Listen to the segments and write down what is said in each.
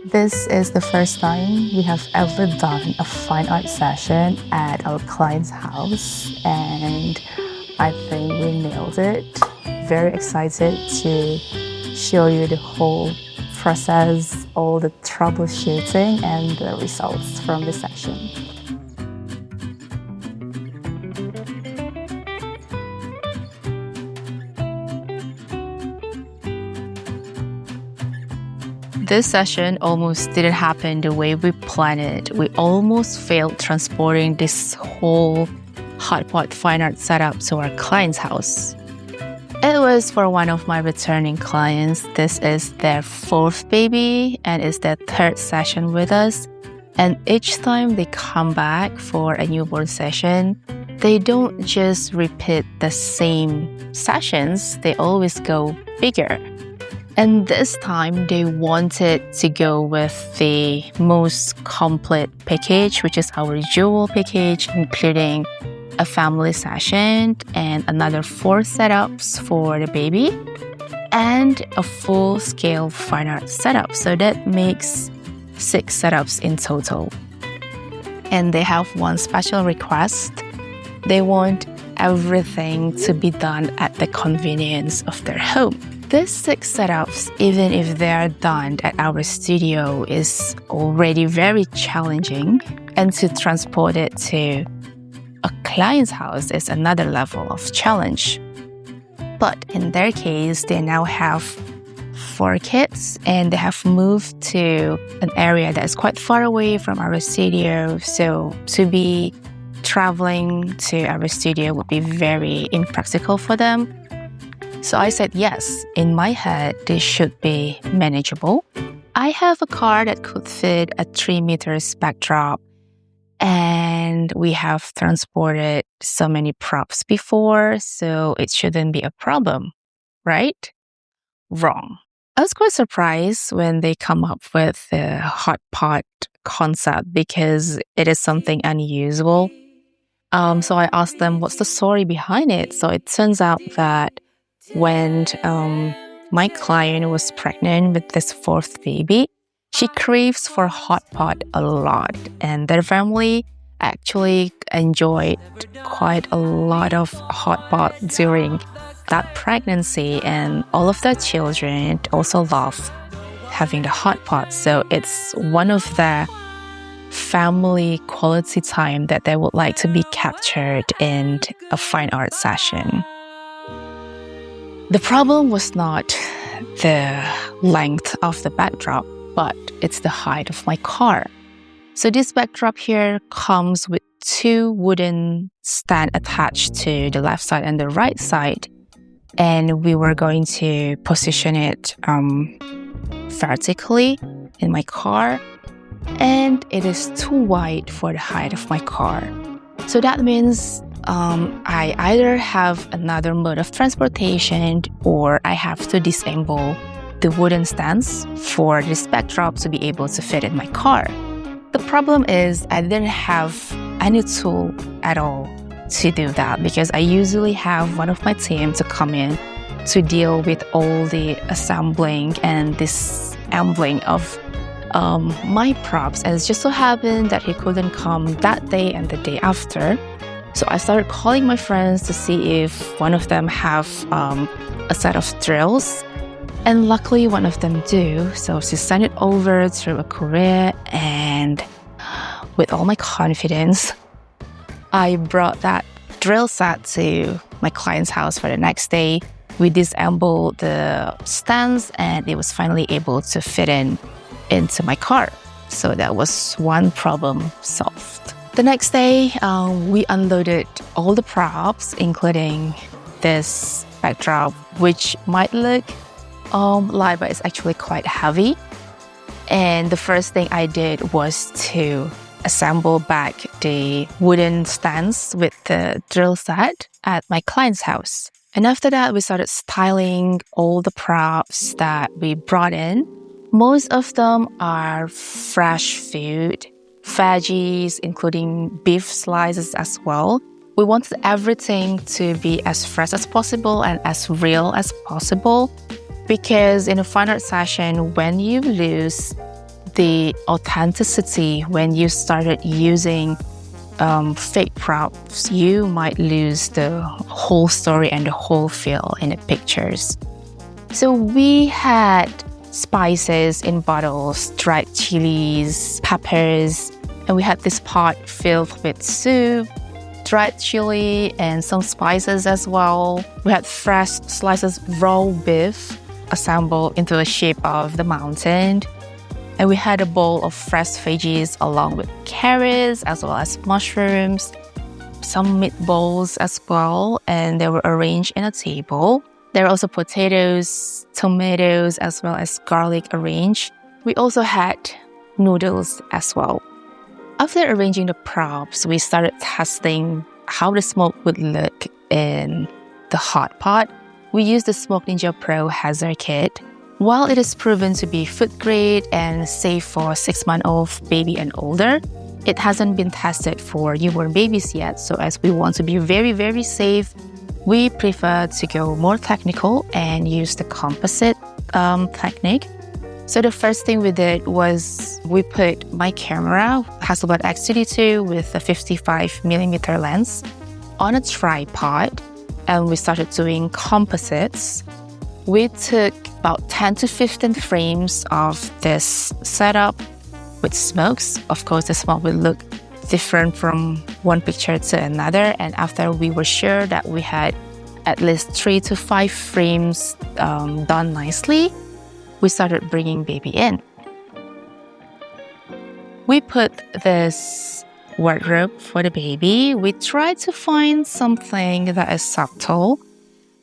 This is the first time we have ever done a fine art session at our client's house, and I think we nailed it. Very excited to show you the whole process, all the troubleshooting and the results from the session. This session almost didn't happen the way we planned it. We almost failed transporting this whole hotpot fine art setup to our client's house. It was for one of my returning clients. This is their fourth baby and it's their third session with us. And each time they come back for a newborn session, they don't just repeat the same sessions, they always go bigger. And this time, they wanted to go with the most complete package, which is our jewel package, including a family session and another 4 setups for the baby and a full-scale fine art setup. So that makes 6 setups in total. And they have one special request. They want everything to be done at the convenience of their home. These 6 setups, even if they are done at our studio, is already very challenging, and to transport it to a client's house is another level of challenge. But in their case, they now have 4 kids and they have moved to an area that is quite far away from our studio, so to be traveling to our studio would be very impractical for them. So I said yes, in my head, this should be manageable. I have a car that could fit a 3-meter backdrop, and we have transported so many props before, so it shouldn't be a problem, right? Wrong. I was quite surprised when they come up with the hot pot concept because it is something unusual. So I asked them, what's the story behind it? So it turns out that when my client was pregnant with this 4th baby, she craves for hot pot a lot, and their family actually enjoyed quite a lot of hot pot during that pregnancy, and all of their children also love having the hot pot. So it's one of the family quality time that they would like to be captured in a fine art session. The problem was not the length of the backdrop, but it's the height of my car. So this backdrop here comes with 2 wooden stands attached to the left side and the right side. And we were going to position it vertically in my car. And it is too wide for the height of my car. So that means I either have another mode of transportation or I have to disassemble the wooden stands for this backdrop to be able to fit in my car. The problem is I didn't have any tool at all to do that because I usually have one of my team to come in to deal with all the assembling and disassembling of my props. And it just so happened that he couldn't come that day and the day after. So I started calling my friends to see if one of them have a set of drills. And luckily one of them do. So she sent it over through a courier, and with all my confidence, I brought that drill set to my client's house for the next day. We disassembled the stands and it was finally able to fit into my car. So that was one problem solved. The next day, we unloaded all the props, including this backdrop, which might look light, but it's actually quite heavy. And the first thing I did was to assemble back the wooden stands with the drill set at my client's house. And after that, we started styling all the props that we brought in. Most of them are fresh food, veggies, including beef slices as well. We wanted everything to be as fresh as possible and as real as possible, because in a fine art session, when you lose the authenticity. When you started using fake props, you might lose the whole story and the whole feel in the pictures. So we had spices in bottles, dried chilies, peppers, and we had this pot filled with soup, dried chili, and some spices as well. We had fresh slices of raw beef assembled into the shape of the mountain. And we had a bowl of fresh veggies along with carrots as well as mushrooms, some meatballs as well, and they were arranged in a table. There were also potatoes, tomatoes, as well as garlic arranged. We also had noodles as well. After arranging the props, we started testing how the smoke would look in the hot pot. We used the Smoke Ninja Pro hazer kit. While it is proven to be food grade and safe for 6-month-old baby and older, it hasn't been tested for newborn babies yet. So as we want to be very, very safe, we prefer to go more technical and use the composite technique. So the first thing we did was we put my camera, Hasselblad X2D II with a 55mm lens, on a tripod, and we started doing composites. We took about 10 to 15 frames of this setup with smokes. Of course, the smoke will look different from one picture to another. And after we were sure that we had at least 3 to 5 frames done nicely, we started bringing baby in. We put this wardrobe for the baby. We tried to find something that is subtle,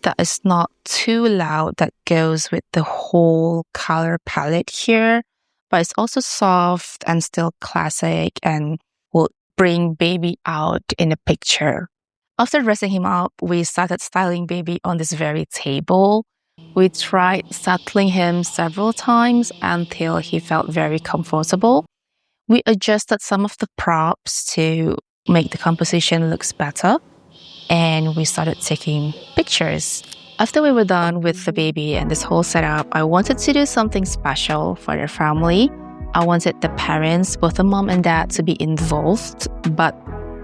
that is not too loud, that goes with the whole color palette here, but it's also soft and still classic and will bring baby out in the picture. After dressing him up, we started styling baby on this very table. We tried settling him several times until he felt very comfortable. We adjusted some of the props to make the composition looks better, and we started taking pictures. After we were done with the baby and this whole setup, I wanted to do something special for their family. I wanted the parents, both the mom and dad, to be involved, but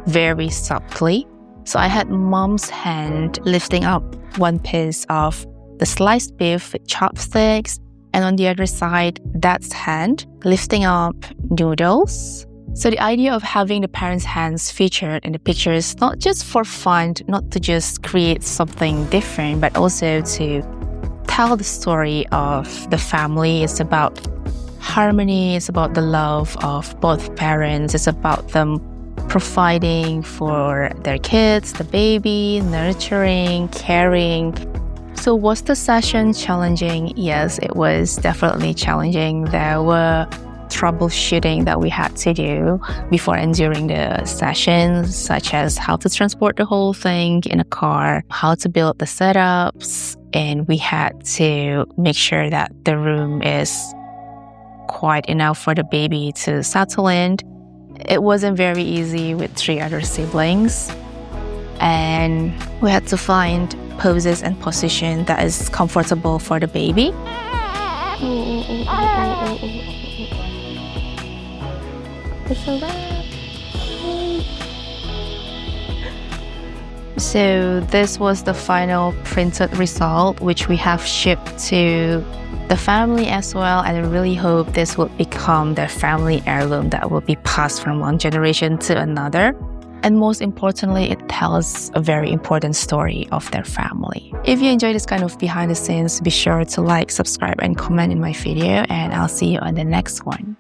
very subtly. So I had mom's hand lifting up one piece of the sliced beef with chopsticks, and on the other side, dad's hand lifting up noodles. So the idea of having the parents' hands featured in the pictures, not just for fun, not to just create something different, but also to tell the story of the family. It's about harmony, it's about the love of both parents, it's about them providing for their kids, the baby, nurturing, caring. So was the session challenging? Yes, it was definitely challenging. There were troubleshooting that we had to do before and during the sessions, such as how to transport the whole thing in a car, how to build the setups, and we had to make sure that the room is quiet enough for the baby to settle in. It wasn't very easy with 3 other siblings, and we had to find poses and position that is comfortable for the baby. So this was the final printed result, which we have shipped to the family as well, and I really hope this will become their family heirloom that will be passed from one generation to another. And most importantly, it tells a very important story of their family. If you enjoy this kind of behind the scenes, be sure to like, subscribe, and comment in my video, and I'll see you on the next one.